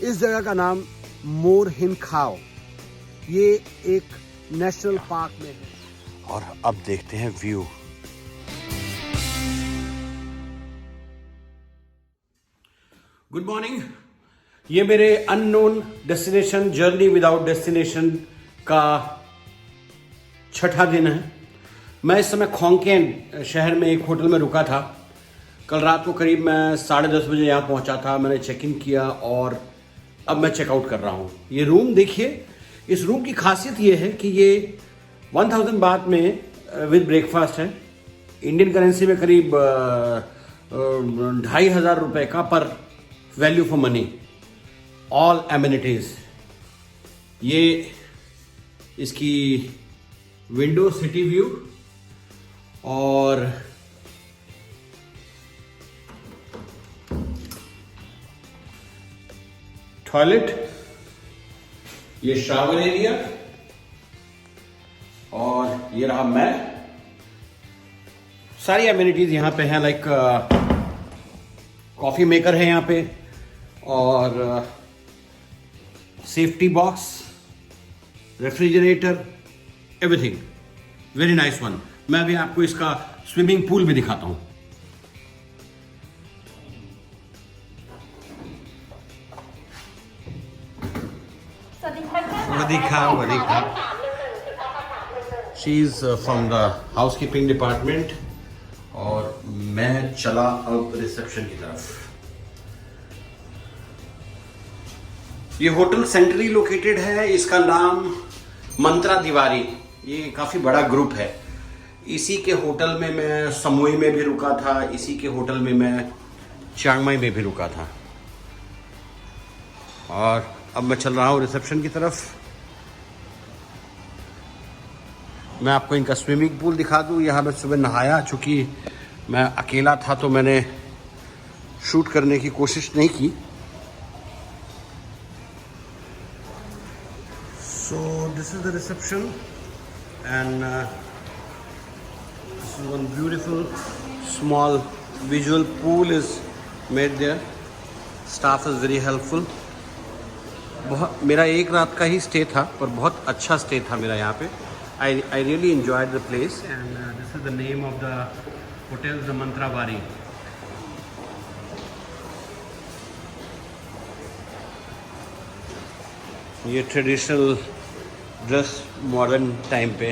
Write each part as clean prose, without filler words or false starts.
इस जगह का नाम मोर हिन खाओ, ये एक नेशनल पार्क में है। और अब देखते हैं व्यू। Good morning. ये मेरे unknown destination journey without destination का छठा दिन है। मैं इस समय खोंकेन शहर में एक होटल में रुका था। कल रात को करीब मैं 10:30 बजे यहाँ पहुँचा था। मैंने चेक इन किया और अब मैं चेकआउट कर रहा हूँ। ये रूम देखिए। इस रूम की खासियत ये है कि ये 1000 बात में विद ब्रेकफास्ट है। इंडियन करेंसी में करीब 2500 रुपये का पर value for money, all amenities. ये इसकी विंडो सिटी व्यू और टॉयलेट, ये शावर एरिया और ये रहा मैं। सारी एमिनिटीज यहां पे हैं, लाइक कॉफी मेकर है यहां पे और safety box, refrigerator, everything very nice one. मैं अभी आपको इसका स्विमिंग पूल भी दिखाता हूं। Wadika. She is from the housekeeping department और मैं चला अब रिसेप्शन की तरफ। ये होटल सेंट्रली लोकेटेड है। इसका नाम मंत्रा दीवारी। ये काफी बड़ा ग्रुप है। इसी के होटल में मैं समुई में भी रुका था, इसी के होटल में मैं चियांग माई में भी रुका था और अब मैं चल रहा हूँ रिसेप्शन की तरफ। मैं आपको इनका स्विमिंग पूल दिखा दूँ। यहाँ मैं सुबह नहाया, चूँकि मैं अकेला था तो मैंने शूट करने की कोशिश नहीं की। So this is the reception and this is one beautiful small visual pool is made there. Staff is very helpful. बहुत मेरा एक रात का ही स्टे था पर बहुत अच्छा स्टे था मेरा यहाँ पे। I really enjoyed the place and this is the name of the hotel, the Mantravari. ये ट्रेडिशनल ड्रेस मॉडर्न टाइम पे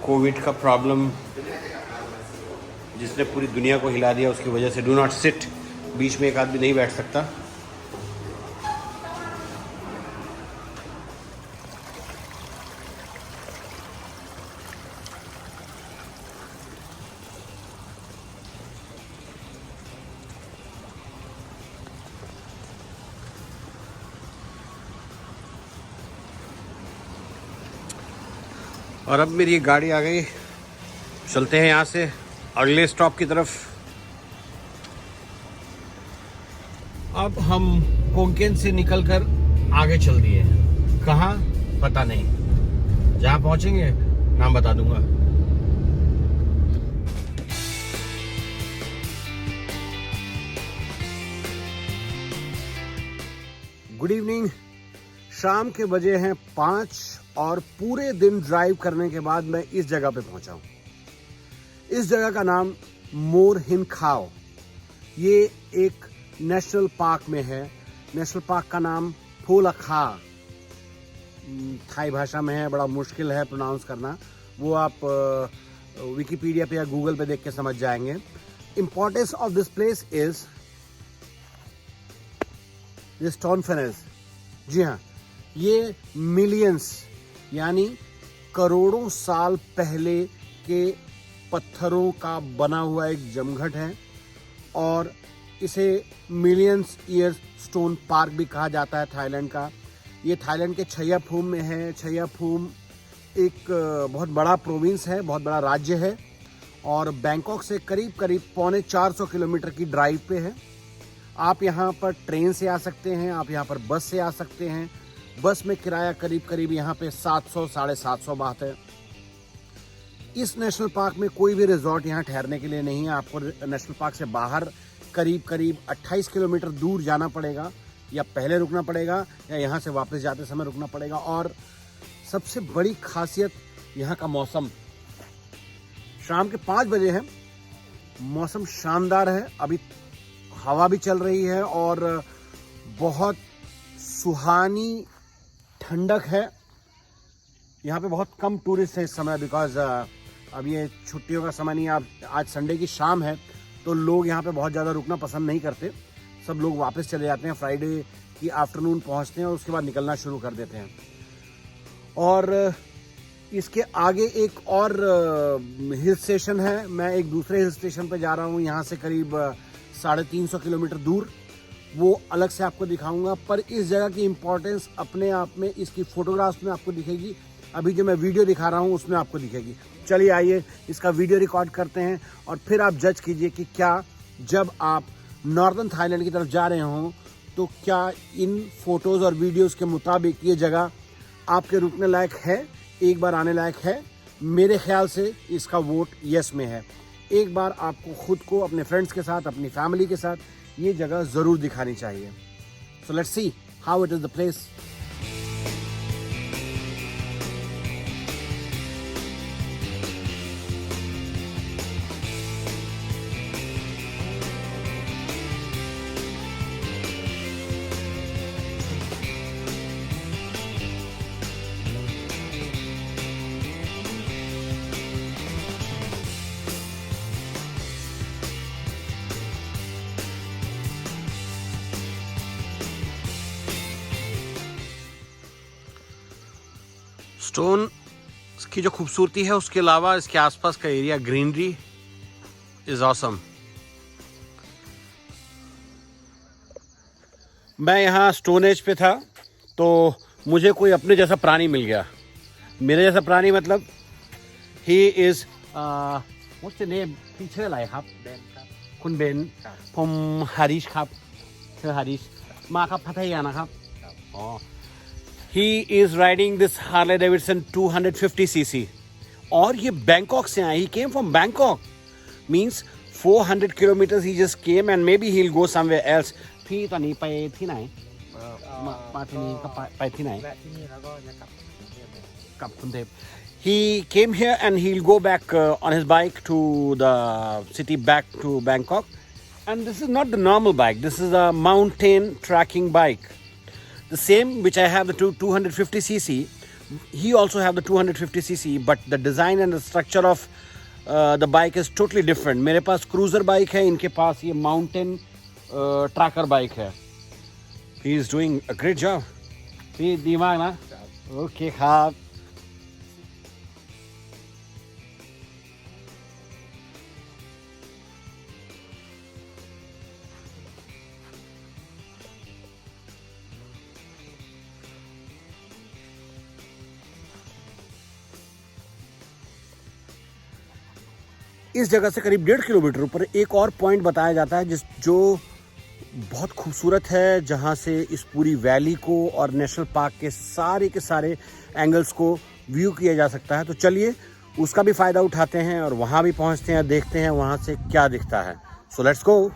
कोविड का प्रॉब्लम जिसने पूरी दुनिया को हिला दिया उसकी वजह से डू नॉट सिट, बीच में एक आदमी नहीं बैठ सकता। और अब मेरी गाड़ी आ गई। चलते हैं यहाँ से अगले स्टॉप की तरफ। अब हम कोंकेन से निकलकर आगे चल दिए। कहाँ पता नहीं, जहाँ पहुँचेंगे नाम बता दूंगा। Good evening. शाम के बजे हैं 5 और पूरे दिन ड्राइव करने के बाद मैं इस जगह पे पहुंचा हूं। इस जगह का नाम मोर हिन खाओ, ये एक नेशनल पार्क में है। नेशनल पार्क का नाम फोलखा थाई भाषा में है, बड़ा मुश्किल है प्रोनाउंस करना। वो आप विकिपीडिया पे या गूगल पे देख के समझ जाएंगे। Importance of this place is this टॉनफेनेस। जी हाँ, ये मिलियंस यानी करोड़ों साल पहले के पत्थरों का बना हुआ एक जमघट है और इसे मिलियंस ईयर्स स्टोन पार्क भी कहा जाता है थाईलैंड का। ये थाईलैंड के छय्याफूम में है। छय्याफूम एक बहुत बड़ा प्रोविंस है, बहुत बड़ा राज्य है और बैंकॉक से करीब करीब 450 किलोमीटर की ड्राइव पे है। आप यहाँ पर ट्रेन से आ सकते हैं, आप यहाँ पर बस से आ सकते हैं। बस में किराया करीब करीब यहाँ पे 700 750 बात है। इस नेशनल पार्क में कोई भी रिजॉर्ट यहाँ ठहरने के लिए नहीं है। आपको नेशनल पार्क से बाहर करीब करीब 28 किलोमीटर दूर जाना पड़ेगा। या पहले रुकना पड़ेगा या यहाँ से वापस जाते समय रुकना पड़ेगा। और सबसे बड़ी खासियत यहाँ का मौसम, शाम के 5 बजे है, मौसम शानदार है, अभी हवा भी चल रही है और बहुत सुहानी ठंडक है। यहाँ पे बहुत कम टूरिस्ट हैं इस समय, बिकॉज अब ये छुट्टियों का समय नहीं है। अब आज संडे की शाम है तो लोग यहाँ पे बहुत ज़्यादा रुकना पसंद नहीं करते, सब लोग वापस चले जाते हैं, फ्राइडे की आफ्टरनून पहुँचते हैं और उसके बाद निकलना शुरू कर देते हैं। और इसके आगे एक और हिल स्टेशन है, मैं एक दूसरे हिल स्टेशन पे जा रहा हूँ, यहाँ से करीब 350 किलोमीटर दूर, वो अलग से आपको दिखाऊंगा। पर इस जगह की इम्पोर्टेंस अपने आप में इसकी फोटोग्राफ्स में आपको दिखेगी, अभी जो मैं वीडियो दिखा रहा हूँ उसमें आपको दिखेगी। चलिए आइए इसका वीडियो रिकॉर्ड करते हैं और फिर आप जज कीजिए कि क्या जब आप नॉर्दर्न थाईलैंड की तरफ जा रहे हों तो क्या इन फोटोज़ और वीडियोज़ के मुताबिक ये जगह आपके रुकने लायक है, एक बार आने लायक है। मेरे ख्याल से इसका वोट यस में है। एक बार आपको खुद को अपने फ्रेंड्स के साथ, अपनी फैमिली के साथ ये जगह ज़रूर दिखानी चाहिए। So let's see how it is the place. Stone की जो खूबसूरती है उसके अलावा इसके आसपास का एरिया, ग्रीनरी इज ऑसम। मैं यहाँ स्टोन एज पे था तो मुझे कोई अपने जैसा प्राणी मिल गया। मेरे जैसा प्राणी मतलब he is what's the name พี่ชื่ออะไรครับเบนครับคุณเบนผมฮาริชครับชื่อฮาริชมาครับพัทยานะครับอ๋อHe is riding this Harley Davidson 250cc और ये बैंकॉक से आया। He came from Bangkok, means 400 kilometers he just came and maybe he'll go somewhere else. พี่ตอนนี้ไปที่ไหนมาที่นี่ก็ไปที่ไหนแวะที่นี่แล้วก็จะกลับกรุงเทพกลับกรุงเทพ He came here and he'll go back on his bike to the city back to Bangkok. And this is not the normal bike. This is a mountain trekking bike. The same which I have the 250cc, he also have the 250cc, but the design and the structure of the bike is totally different. मेरे पास cruiser bike है, इनके पास ये mountain tracker bike है. He is doing a great job. ये दिमाग ना? Okay हाँ. इस जगह से करीब 1.5 किलोमीटर ऊपर एक और पॉइंट बताया जाता है जो बहुत खूबसूरत है, जहां से इस पूरी वैली को और नेशनल पार्क के सारे एंगल्स को व्यू किया जा सकता है। तो चलिए उसका भी फ़ायदा उठाते हैं और वहां भी पहुंचते हैं, देखते हैं वहां से क्या दिखता है। So let's go.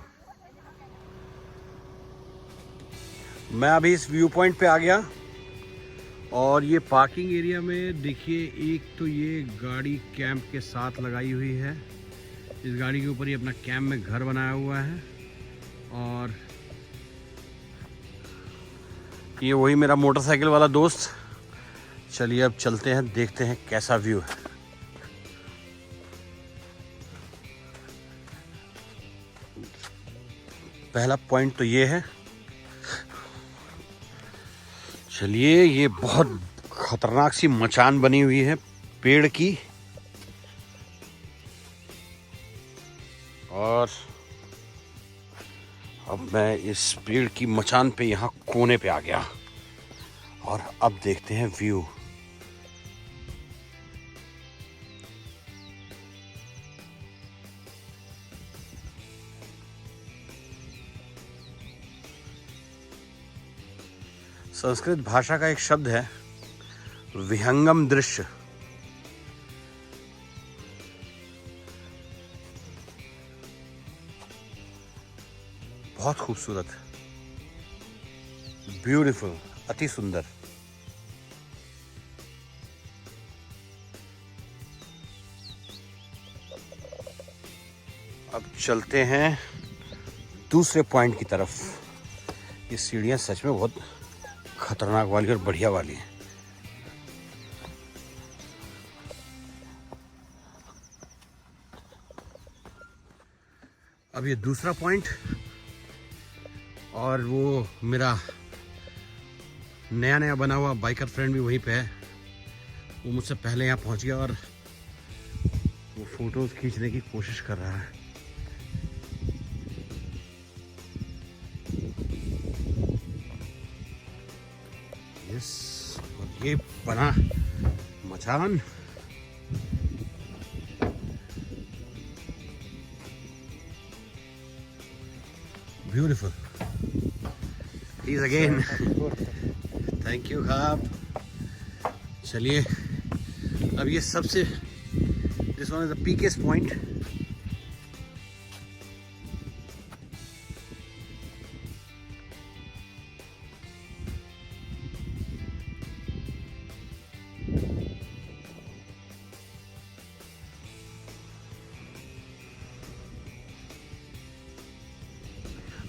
मैं अभी इस व्यू पॉइंट पे आ गया और ये पार्किंग एरिया में देखिए, एक तो ये गाड़ी कैंप के साथ लगाई हुई है। इस गाड़ी के ऊपर ही अपना कैंप में घर बनाया हुआ है और ये वही मेरा मोटरसाइकिल वाला दोस्त। चलिए अब चलते हैं, देखते हैं कैसा व्यू है। पहला पॉइंट तो ये है। चलिए, ये बहुत खतरनाक सी मचान बनी हुई है पेड़ की और अब मैं इस पेड़ की मचान पे यहाँ कोने पे आ गया और अब देखते हैं व्यू। संस्कृत भाषा का एक शब्द है विहंगम दृश्य। बहुत खूबसूरत। ब्यूटीफुल, अति सुंदर। अब चलते हैं दूसरे पॉइंट की तरफ। ये सीढ़ियाँ सच में बहुत खतरनाक वाली और बढ़िया वाली हैं। अब ये दूसरा पॉइंट, और वो मेरा नया नया बना हुआ बाइकर फ्रेंड भी वहीं पे है। वो मुझसे पहले यहाँ पहुँच गया और वो फोटोज खींचने की कोशिश कर रहा है। यस, और ये बना मचान। Beautiful. He is again. Thank you खाब। चलिए, अब ये सबसे, this one is the peakest point.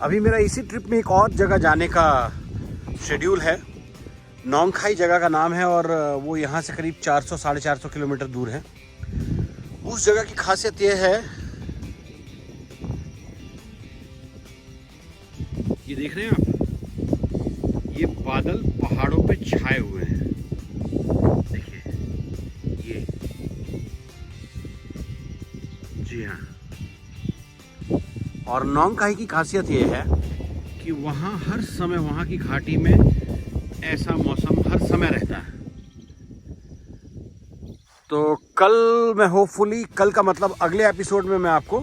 अभी मेरा इसी ट्रिप में एक और जगह जाने का शेड्यूल है। नोंगखाई जगह का नाम है और वो यहाँ से करीब 400-450 किलोमीटर दूर है। उस जगह की खासियत ये है, ये देख रहे हैं आप, ये बादल पहाड़ों पे छाए हुए हैं। देखिए ये, जी हाँ। और नोंगखाई की खासियत ये है कि वहाँ हर समय, वहाँ की घाटी में ऐसा मौसम हर समय रहता है। तो कल मैं होपफुली, कल का मतलब अगले एपिसोड में मैं आपको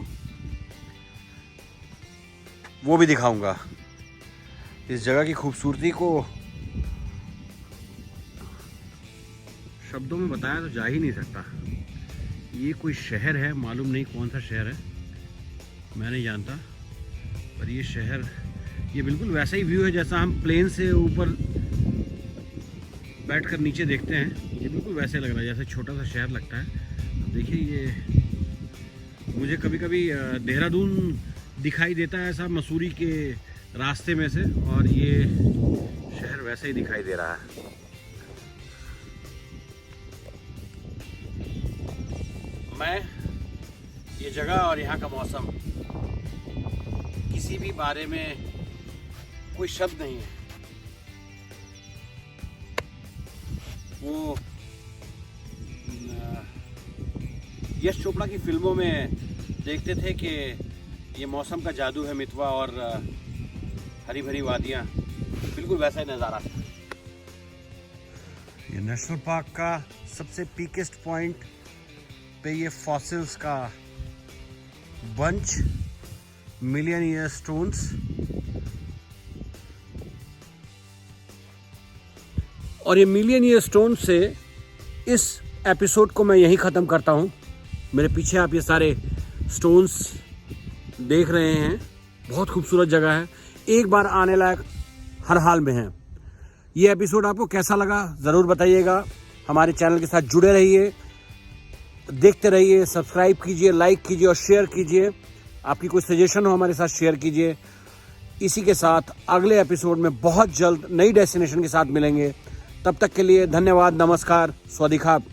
वो भी दिखाऊंगा। इस जगह की खूबसूरती को शब्दों में बताया तो जा ही नहीं सकता। ये कोई शहर है, मालूम नहीं कौन सा शहर है, मैं नहीं जानता, पर ये शहर, ये बिल्कुल वैसा ही व्यू है जैसा हम प्लेन से ऊपर बैठकर नीचे देखते हैं। ये बिल्कुल वैसे लग रहा है जैसे छोटा सा शहर लगता है। देखिए, ये मुझे कभी कभी देहरादून दिखाई देता है ऐसा मसूरी के रास्ते में से, और ये शहर वैसे ही दिखाई दे रहा है। मैं, ये जगह और यहाँ का मौसम, किसी भी बारे में कोई शब्द नहीं है। वो यश चोपड़ा की फिल्मों में देखते थे कि ये मौसम का जादू है मितवा और हरी भरी वादियाँ, बिल्कुल वैसा ही नज़ारा। ये नेशनल पार्क का सबसे पीकेस्ट पॉइंट पे ये फॉसिल्स का बंच, मिलियन ईयर स्टोन्स। और ये मिलियन ईयर स्टोन से इस एपिसोड को मैं यहीं ख़त्म करता हूँ। मेरे पीछे आप ये सारे स्टोन्स देख रहे हैं, बहुत खूबसूरत जगह है, एक बार आने लायक हर हाल में है। ये एपिसोड आपको कैसा लगा ज़रूर बताइएगा। हमारे चैनल के साथ जुड़े रहिए, देखते रहिए, सब्सक्राइब कीजिए, लाइक कीजिए और शेयर कीजिए। आपकी कोई सजेशन हो हमारे साथ शेयर कीजिए। इसी के साथ अगले एपिसोड में बहुत जल्द नई डेस्टिनेशन के साथ मिलेंगे। तब तक के लिए धन्यवाद, नमस्कार, स्वादिखाब।